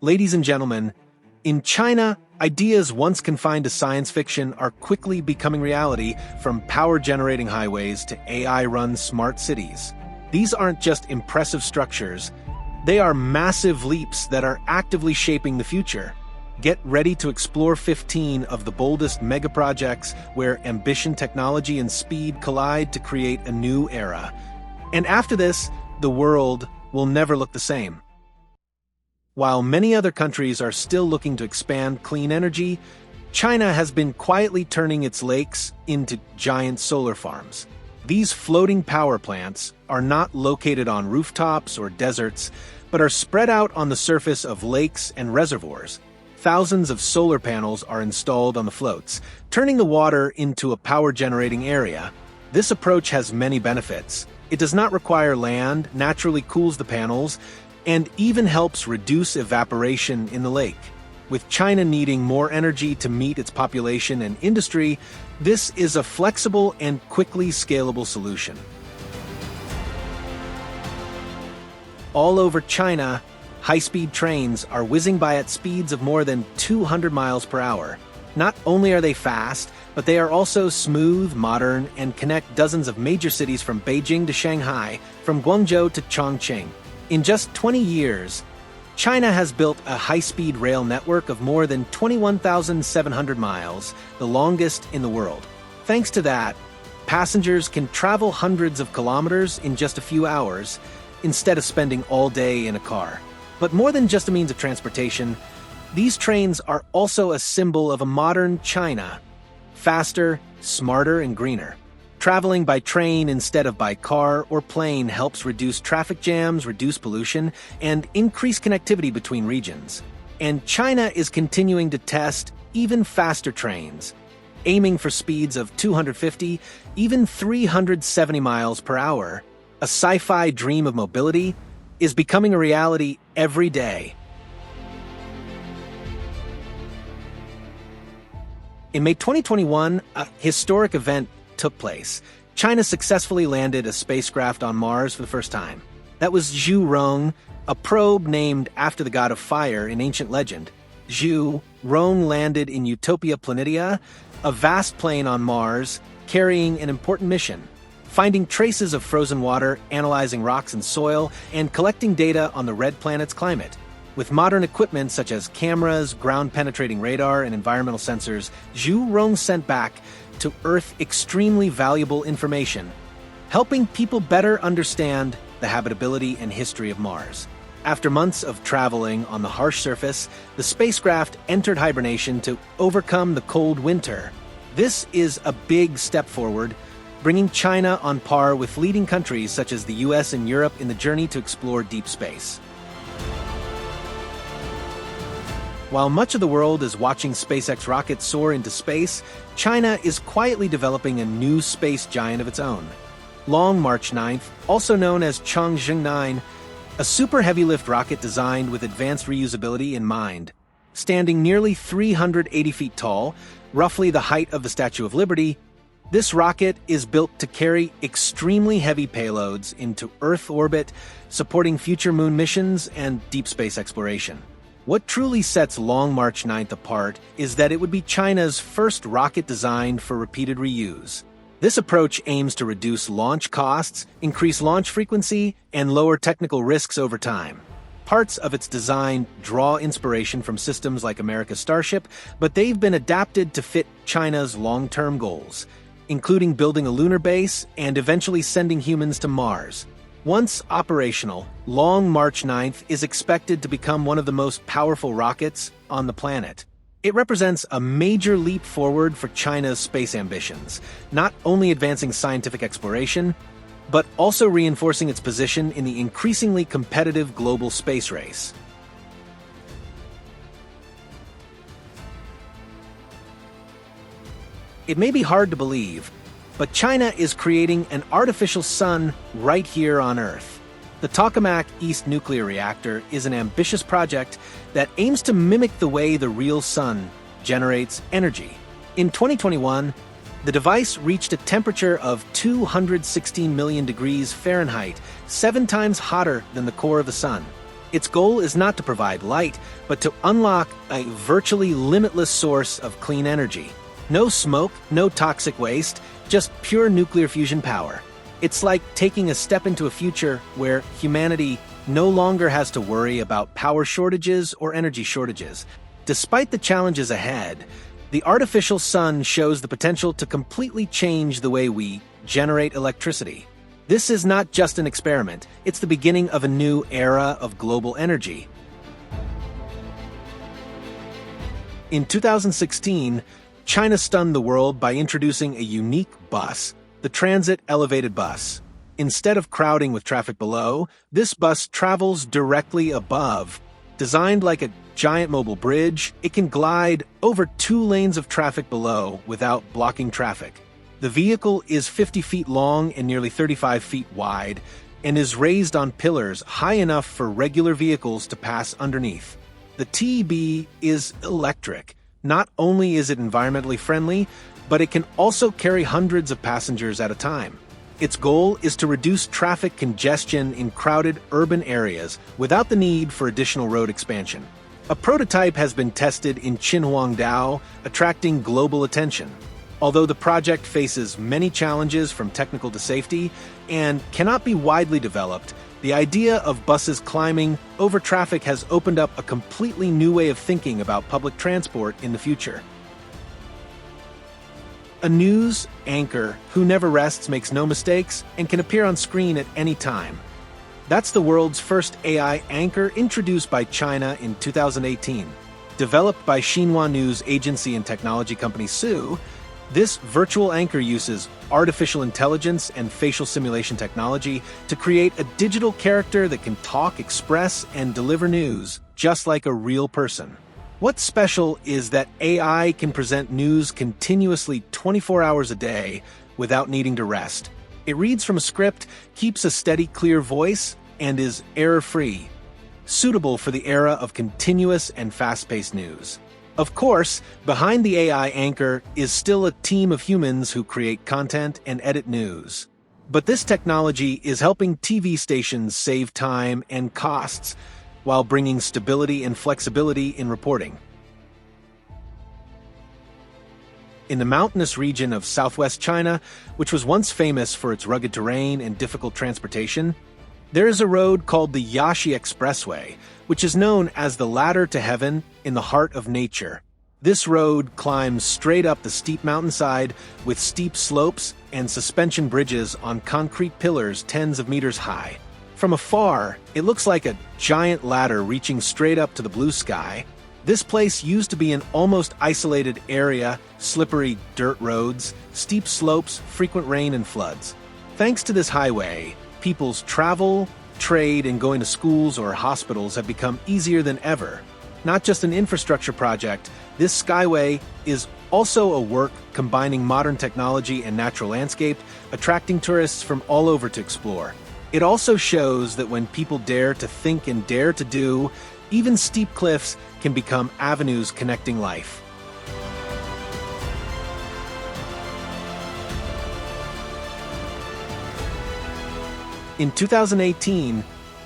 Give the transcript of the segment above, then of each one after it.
Ladies and gentlemen, in China, ideas once confined to science fiction are quickly becoming reality, from power-generating highways to AI-run smart cities. These aren't just impressive structures, they are massive leaps that are actively shaping the future. Get ready to explore 15 of the boldest megaprojects where ambition, technology, and speed collide to create a new era. And after this, the world will never look the same. While many other countries are still looking to expand clean energy, China has been quietly turning its lakes into giant solar farms. These floating power plants are not located on rooftops or deserts, but are spread out on the surface of lakes and reservoirs. Thousands of solar panels are installed on the floats, turning the water into a power-generating area. This approach has many benefits. It does not require land, naturally cools the panels, and even helps reduce evaporation in the lake. With China needing more energy to meet its population and industry, this is a flexible and quickly scalable solution. All over China, high-speed trains are whizzing by at speeds of more than 200 miles per hour. Not only are they fast, but they are also smooth, modern, and connect dozens of major cities from Beijing to Shanghai, from Guangzhou to Chongqing. In just 20 years, China has built a high-speed rail network of more than 21,700 miles, the longest in the world. Thanks to that, passengers can travel hundreds of kilometers in just a few hours, instead of spending all day in a car. But more than just a means of transportation, these trains are also a symbol of a modern China. Faster, smarter, and greener. Traveling by train instead of by car or plane helps reduce traffic jams, reduce pollution, and increase connectivity between regions. And China is continuing to test even faster trains, aiming for speeds of 250, even 370 miles per hour. A sci-fi dream of mobility is becoming a reality every day. In May 2021, a historic event took place. China successfully landed a spacecraft on Mars for the first time. That was Zhurong, a probe named after the god of fire in ancient legend. Zhurong landed in Utopia Planitia, a vast plain on Mars, carrying an important mission: finding traces of frozen water, analyzing rocks and soil, and collecting data on the red planet's climate. With modern equipment such as cameras, ground-penetrating radar, and environmental sensors, Zhurong sent back to Earth extremely valuable information, helping people better understand the habitability and history of Mars. After months of traveling on the harsh surface, the spacecraft entered hibernation to overcome the cold winter. This is a big step forward, bringing China on par with leading countries such as the US and Europe in the journey to explore deep space. While much of the world is watching SpaceX rockets soar into space, China is quietly developing a new space giant of its own. Long March 9, also known as Chang'e 9, a super heavy-lift rocket designed with advanced reusability in mind. Standing nearly 380 feet tall, roughly the height of the Statue of Liberty, this rocket is built to carry extremely heavy payloads into Earth orbit, supporting future moon missions and deep space exploration. What truly sets Long March 9 apart is that it would be China's first rocket designed for repeated reuse. This approach aims to reduce launch costs, increase launch frequency, and lower technical risks over time. Parts of its design draw inspiration from systems like America's Starship, but they've been adapted to fit China's long-term goals, including building a lunar base and eventually sending humans to Mars. Once operational, Long March 9 is expected to become one of the most powerful rockets on the planet. It represents a major leap forward for China's space ambitions, not only advancing scientific exploration, but also reinforcing its position in the increasingly competitive global space race. It may be hard to believe, but China is creating an artificial sun right here on Earth. The Tokamak East nuclear reactor is an ambitious project that aims to mimic the way the real sun generates energy. In 2021, the device reached a temperature of 216 million degrees Fahrenheit, 7 times hotter than the core of the sun. Its goal is not to provide light, but to unlock a virtually limitless source of clean energy. No smoke, no toxic waste, just pure nuclear fusion power. It's like taking a step into a future where humanity no longer has to worry about power shortages or energy shortages. Despite the challenges ahead, the artificial sun shows the potential to completely change the way we generate electricity. This is not just an experiment, it's the beginning of a new era of global energy. In 2016, China stunned the world by introducing a unique bus, the Transit Elevated Bus. Instead of crowding with traffic below, this bus travels directly above. Designed like a giant mobile bridge, it can glide over 2 lanes of traffic below without blocking traffic. The vehicle is 50 feet long and nearly 35 feet wide, and is raised on pillars high enough for regular vehicles to pass underneath. The TEB is electric. Not only is it environmentally friendly, but it can also carry hundreds of passengers at a time. Its goal is to reduce traffic congestion in crowded urban areas without the need for additional road expansion. A prototype has been tested in Qinhuangdao, attracting global attention. Although the project faces many challenges from technical to safety and cannot be widely developed, the idea of buses climbing over traffic has opened up a completely new way of thinking about public transport in the future. A news anchor who never rests, makes no mistakes, and can appear on screen at any time. That's the world's first AI anchor, introduced by China in 2018. Developed by Xinhua news agency and technology company Su, this virtual anchor uses artificial intelligence and facial simulation technology to create a digital character that can talk, express, and deliver news, just like a real person. What's special is that AI can present news continuously 24 hours a day without needing to rest. It reads from a script, keeps a steady, clear voice, and is error-free, suitable for the era of continuous and fast-paced news. Of course, behind the AI anchor is still a team of humans who create content and edit news. But this technology is helping TV stations save time and costs, while bringing stability and flexibility in reporting. In the mountainous region of southwest China, which was once famous for its rugged terrain and difficult transportation, there is a road called the Yashi Expressway, which is known as the ladder to heaven in the heart of nature. This road climbs straight up the steep mountainside with steep slopes and suspension bridges on concrete pillars tens of meters high. From afar, it looks like a giant ladder reaching straight up to the blue sky. This place used to be an almost isolated area, slippery dirt roads, steep slopes, frequent rain and floods. Thanks to this highway, people's travel, trade, and going to schools or hospitals have become easier than ever. Not just an infrastructure project, this skyway is also a work combining modern technology and natural landscape, attracting tourists from all over to explore. It also shows that when people dare to think and dare to do, even steep cliffs can become avenues connecting life. In 2018,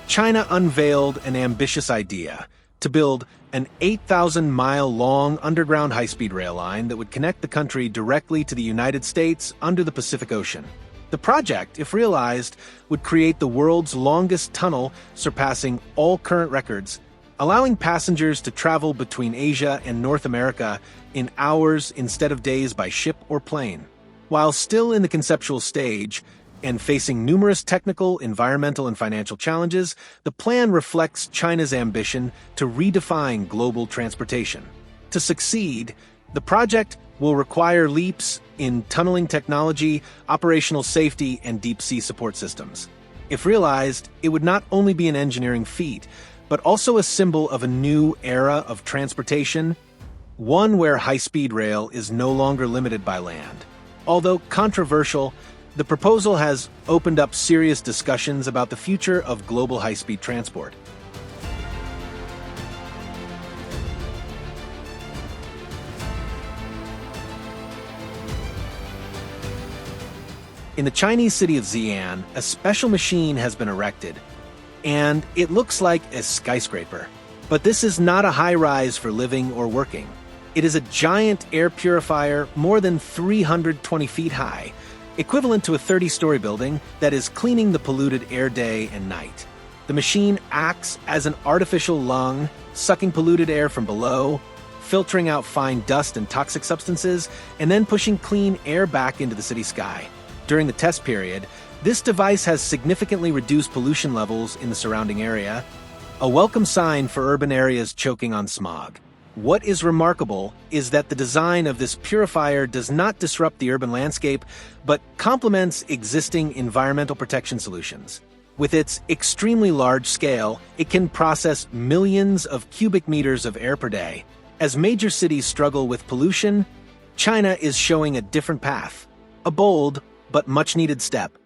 China unveiled an ambitious idea to build an 8,000-mile-long underground high-speed rail line that would connect the country directly to the United States under the Pacific Ocean. The project, if realized, would create the world's longest tunnel, surpassing all current records, allowing passengers to travel between Asia and North America in hours instead of days by ship or plane. While still in the conceptual stage and facing numerous technical, environmental, and financial challenges, the plan reflects China's ambition to redefine global transportation. To succeed, the project will require leaps in tunneling technology, operational safety, and deep-sea support systems. If realized, it would not only be an engineering feat, but also a symbol of a new era of transportation, one where high-speed rail is no longer limited by land. Although controversial, the proposal has opened up serious discussions about the future of global high-speed transport. In the Chinese city of Xi'an, a special machine has been erected. and it looks like a skyscraper. But this is not a high-rise for living or working. It is a giant air purifier more than 320 feet high, equivalent to a 30-story building that is cleaning the polluted air day and night. The machine acts as an artificial lung, sucking polluted air from below, filtering out fine dust and toxic substances, and then pushing clean air back into the city sky. During the test period, this device has significantly reduced pollution levels in the surrounding area, a welcome sign for urban areas choking on smog. What is remarkable is that the design of this purifier does not disrupt the urban landscape, but complements existing environmental protection solutions. With its extremely large scale, it can process millions of cubic meters of air per day. As major cities struggle with pollution, China is showing a different path, a bold but much-needed step.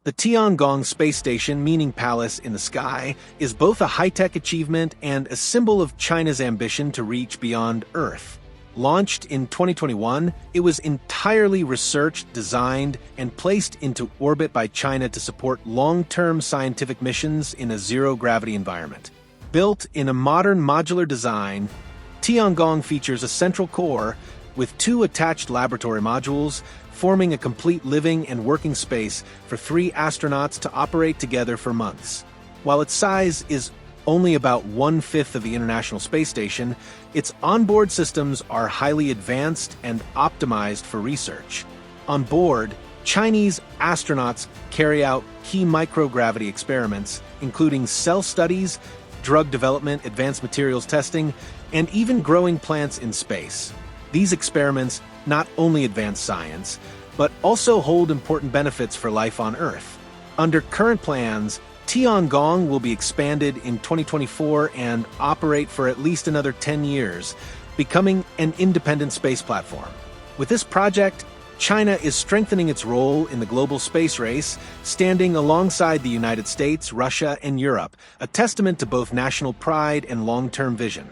The Tiangong Space Station, meaning palace in the sky, is both a high-tech achievement and a symbol of China's ambition to reach beyond Earth. Launched in 2021, it was entirely researched, designed, and placed into orbit by China to support long-term scientific missions in a zero-gravity environment. Built in a modern modular design, Tiangong features a central core with 2 attached laboratory modules, forming a complete living and working space for 3 astronauts to operate together for months. While its size is only about 1/5 of the International Space Station, its onboard systems are highly advanced and optimized for research. On board, Chinese astronauts carry out key microgravity experiments, including cell studies, drug development, advanced materials testing, and even growing plants in space. These experiments not only advance science, but also hold important benefits for life on Earth. Under current plans, Tiangong will be expanded in 2024 and operate for at least another 10 years, becoming an independent space platform. With this project, China is strengthening its role in the global space race, standing alongside the United States, Russia, and Europe, a testament to both national pride and long-term vision.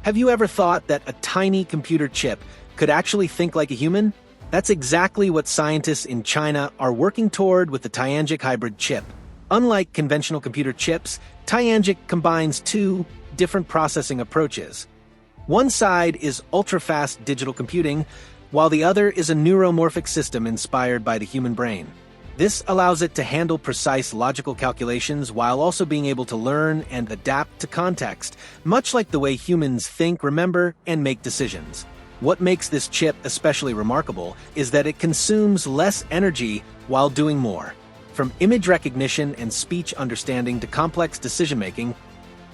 Have you ever thought that a tiny computer chip could actually think like a human? That's exactly what scientists in China are working toward with the Tianjic hybrid chip. Unlike conventional computer chips, Tianjic combines 2 different processing approaches. One side is ultra-fast digital computing, while the other is a neuromorphic system inspired by the human brain. This allows it to handle precise logical calculations while also being able to learn and adapt to context, much like the way humans think, remember, and make decisions. What makes this chip especially remarkable is that it consumes less energy while doing more. From image recognition and speech understanding to complex decision-making,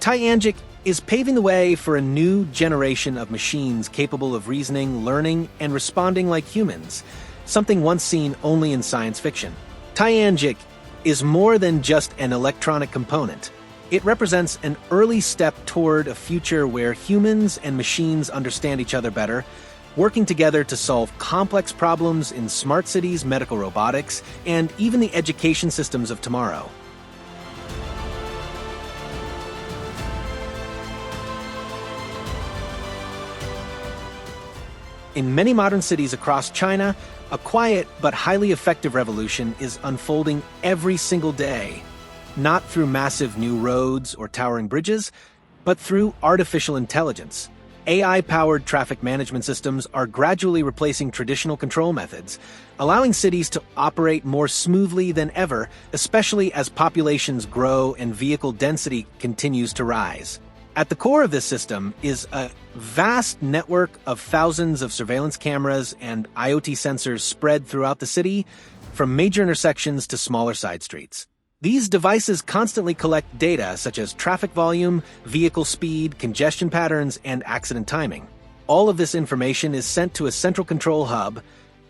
Tianjic is paving the way for a new generation of machines capable of reasoning, learning, and responding like humans, something once seen only in science fiction. Tianjic is more than just an electronic component. It represents an early step toward a future where humans and machines understand each other better, working together to solve complex problems in smart cities, medical robotics, and even the education systems of tomorrow. In many modern cities across China, a quiet but highly effective revolution is unfolding every single day, not through massive new roads or towering bridges, but through artificial intelligence. AI-powered traffic management systems are gradually replacing traditional control methods, allowing cities to operate more smoothly than ever, especially as populations grow and vehicle density continues to rise. At the core of this system is a vast network of thousands of surveillance cameras and IoT sensors spread throughout the city, from major intersections to smaller side streets. These devices constantly collect data such as traffic volume, vehicle speed, congestion patterns, and accident timing. All of this information is sent to a central control hub,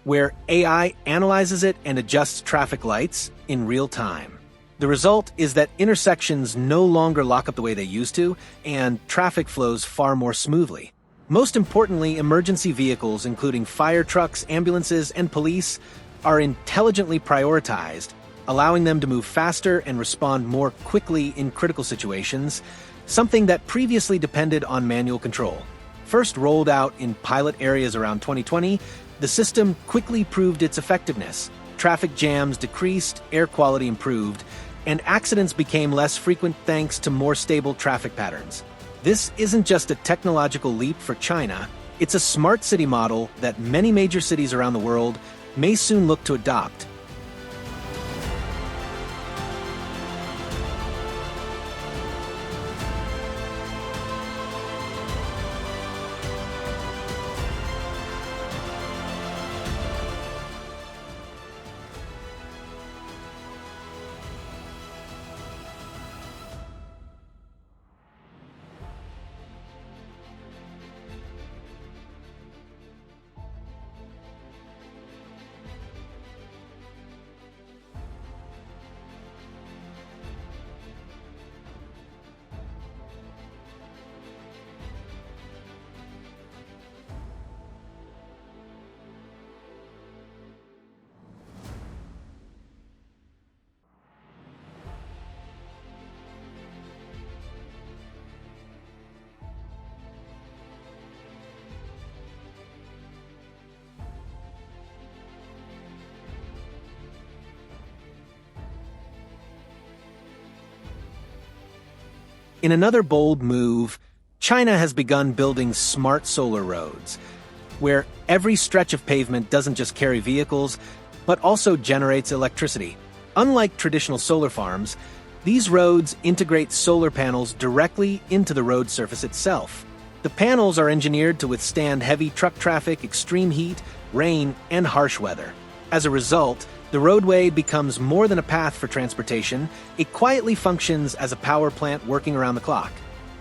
where AI analyzes it and adjusts traffic lights in real time. The result is that intersections no longer lock up the way they used to, and traffic flows far more smoothly. Most importantly, emergency vehicles, including fire trucks, ambulances, and police, are intelligently prioritized, allowing them to move faster and respond more quickly in critical situations, something that previously depended on manual control. First rolled out in pilot areas around 2020, the system quickly proved its effectiveness. Traffic jams decreased, air quality improved, and accidents became less frequent thanks to more stable traffic patterns. This isn't just a technological leap for China, it's a smart city model that many major cities around the world may soon look to adopt. In another bold move, China has begun building smart solar roads, where every stretch of pavement doesn't just carry vehicles, but also generates electricity. Unlike traditional solar farms, these roads integrate solar panels directly into the road surface itself. The panels are engineered to withstand heavy truck traffic, extreme heat, rain, and harsh weather. As a result, the roadway becomes more than a path for transportation. It quietly functions as a power plant working around the clock.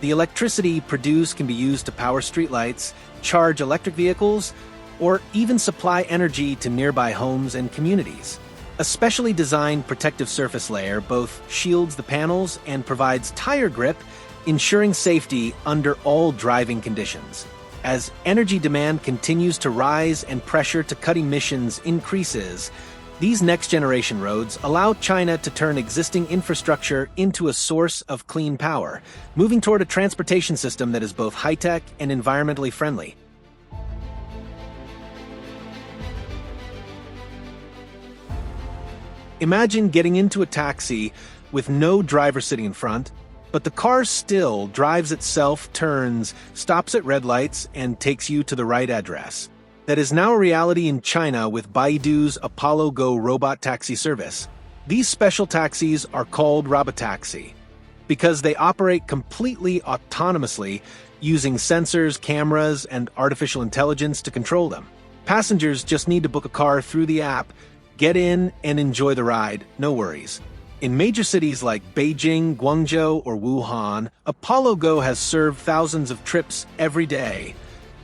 The electricity produced can be used to power streetlights, charge electric vehicles, or even supply energy to nearby homes and communities. A specially designed protective surface layer both shields the panels and provides tire grip, ensuring safety under all driving conditions. As energy demand continues to rise and pressure to cut emissions increases, these next-generation roads allow China to turn existing infrastructure into a source of clean power, moving toward a transportation system that is both high-tech and environmentally friendly. Imagine getting into a taxi with no driver sitting in front, but the car still drives itself, turns, stops at red lights, and takes you to the right address. That is now a reality in China with Baidu's Apollo Go robot taxi service. These special taxis are called robotaxi because they operate completely autonomously using sensors, cameras, and artificial intelligence to control them. Passengers just need to book a car through the app, get in, and enjoy the ride, no worries. In major cities like Beijing, Guangzhou, or Wuhan, Apollo Go has served thousands of trips every day,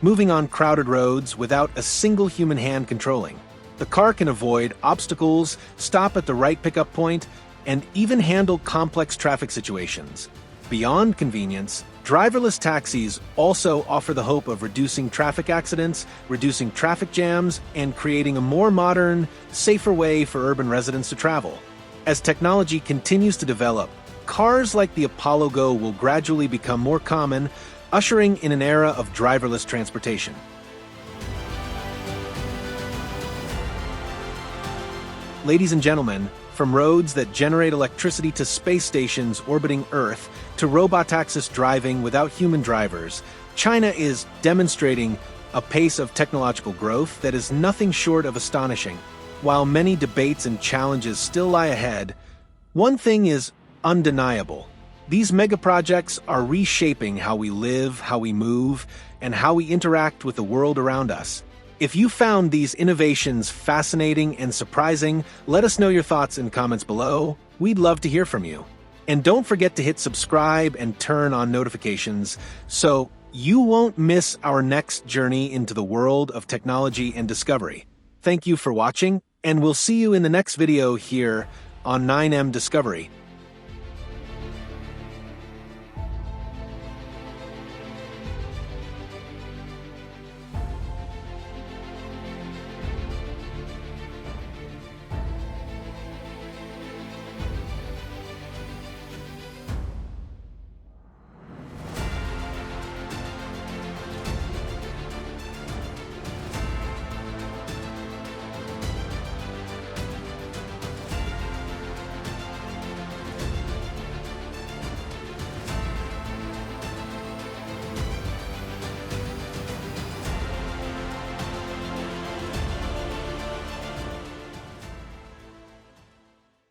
moving on crowded roads without a single human hand controlling. The car can avoid obstacles, stop at the right pickup point, and even handle complex traffic situations. Beyond convenience, driverless taxis also offer the hope of reducing traffic accidents, reducing traffic jams, and creating a more modern, safer way for urban residents to travel. As technology continues to develop, cars like the Apollo Go will gradually become more common, ushering in an era of driverless transportation. Ladies and gentlemen, from roads that generate electricity to space stations orbiting Earth to robotaxis driving without human drivers, China is demonstrating a pace of technological growth that is nothing short of astonishing. While many debates and challenges still lie ahead, one thing is undeniable. These megaprojects are reshaping how we live, how we move, and how we interact with the world around us. If you found these innovations fascinating and surprising, let us know your thoughts in comments below. We'd love to hear from you. And don't forget to hit subscribe and turn on notifications so you won't miss our next journey into the world of technology and discovery. Thank you for watching, and we'll see you in the next video here on 9M Discovery.